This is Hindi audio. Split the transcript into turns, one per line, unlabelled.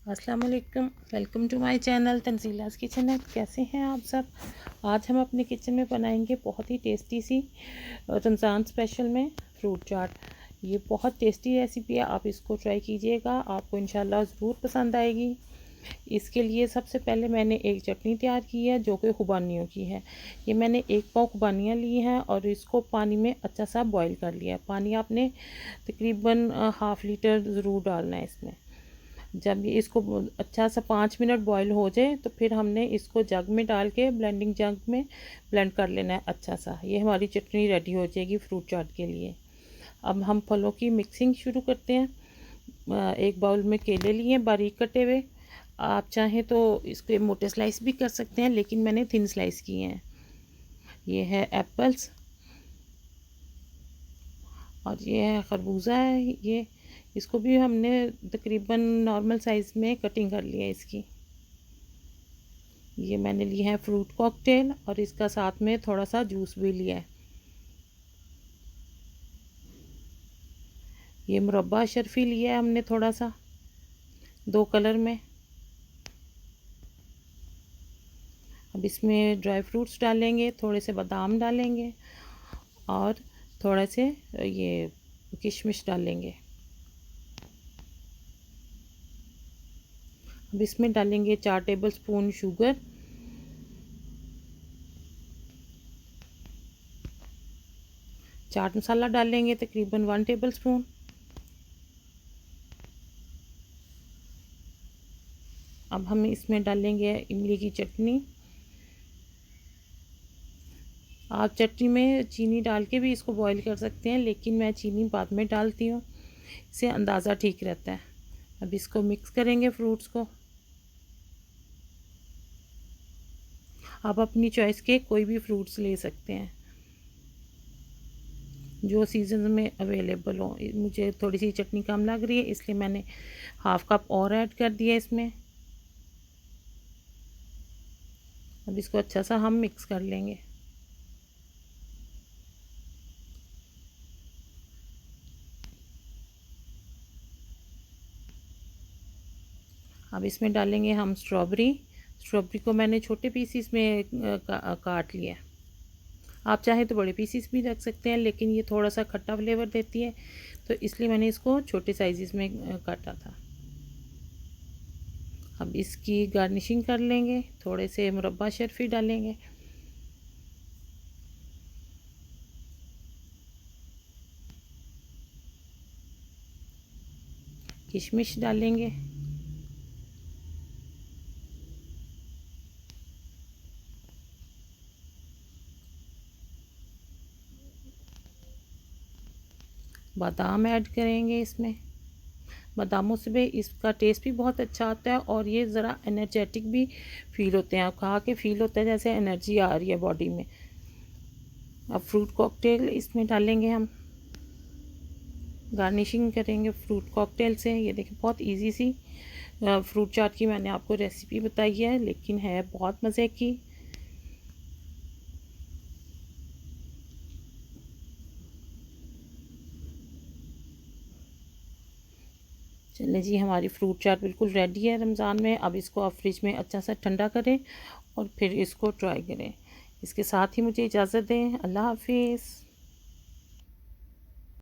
अस्सलाम वालेकुम, welcome to my channel Tanzeela's kitchen है। कैसे हैं आप सब। आज हम अपने किचन में बनाएंगे बहुत ही टेस्टी सी रमज़ान स्पेशल में फ्रूट चाट। ये बहुत टेस्टी रेसिपी है, आप इसको ट्राई कीजिएगा, आपको इंशाल्लाह ज़रूर पसंद आएगी। इसके लिए सबसे पहले मैंने एक चटनी तैयार की है जो कि खुबानियों की है। ये मैंने 1 पाव खुबानियाँ ली हैं और इसको पानी में अच्छा सा बॉईल कर लिया है। पानी आपने तकरीबन हाफ़ लीटर ज़रूर डालना है इसमें। जब ये इसको अच्छा सा 5 मिनट बॉईल हो जाए तो फिर हमने इसको जग में डाल के ब्लेंडिंग जग में ब्लेंड कर लेना है अच्छा सा। ये हमारी चटनी रेडी हो जाएगी फ्रूट चाट के लिए। अब हम फलों की मिक्सिंग शुरू करते हैं। एक बाउल में केले लिए बारीक कटे हुए। आप चाहें तो इसके मोटे स्लाइस भी कर सकते हैं, लेकिन मैंने थिन स्लाइस किए हैं। ये है एप्पल्स और ये है खरबूजा है। ये इसको भी हमने तकरीबन नॉर्मल साइज़ में कटिंग कर लिया है इसकी। ये मैंने लिया है फ्रूट कॉकटेल और इसका साथ में थोड़ा सा जूस भी लिया है। ये मुरब्बा शर्फी लिया है हमने थोड़ा सा 2 कलर में। अब इसमें ड्राई फ्रूट्स डालेंगे, थोड़े से बादाम डालेंगे और थोड़े से ये किशमिश डालेंगे। अब इसमें डालेंगे 4 टेबलस्पून शुगर, चाट मसाला डालेंगे तकरीबन 1 टेबलस्पून। अब हम इसमें डालेंगे इमली की चटनी। आप चटनी में चीनी डाल के भी इसको बॉईल कर सकते हैं, लेकिन मैं चीनी बाद में डालती हूँ, इससे अंदाज़ा ठीक रहता है। अब इसको मिक्स करेंगे फ्रूट्स को। आप अपनी चॉइस के कोई भी फ्रूट्स ले सकते हैं जो सीज़न में अवेलेबल हो। मुझे थोड़ी सी चटनी कम लग रही है इसलिए मैंने हाफ़ कप और ऐड कर दिया इसमें। अब इसको अच्छा सा हम मिक्स कर लेंगे। अब इसमें डालेंगे हम स्ट्रॉबेरी। स्ट्रॉबेरी को मैंने छोटे पीसीस में काट लिया। आप चाहे तो बड़े पीसीस भी रख सकते हैं, लेकिन ये थोड़ा सा खट्टा फ्लेवर देती है तो इसलिए मैंने इसको छोटे साइज़ में काटा था। अब इसकी गार्निशिंग कर लेंगे, थोड़े से मुरब्बा शर्फी डालेंगे। किशमिश डालेंगे। बादाम ऐड करेंगे इसमें। बादामों से भी इसका टेस्ट भी बहुत अच्छा आता है और ये ज़रा एनर्जेटिक भी फील होते हैं। आप खा के फील होता है जैसे एनर्जी आ रही है बॉडी में। अब फ्रूट कॉकटेल इसमें डालेंगे हम। गार्निशिंग करेंगे फ्रूट कॉकटेल से। ये देखिए बहुत इजी सी फ्रूट चाट की मैंने आपको रेसिपी बताई है, लेकिन है बहुत मज़े की। चलें जी, हमारी फ्रूट चाट बिल्कुल रेडी है रमज़ान में। अब इसको आप फ्रिज में अच्छा सा ठंडा करें और फिर इसको ट्राई करें। इसके साथ ही मुझे इजाज़त दें। अल्लाह हाफिज़।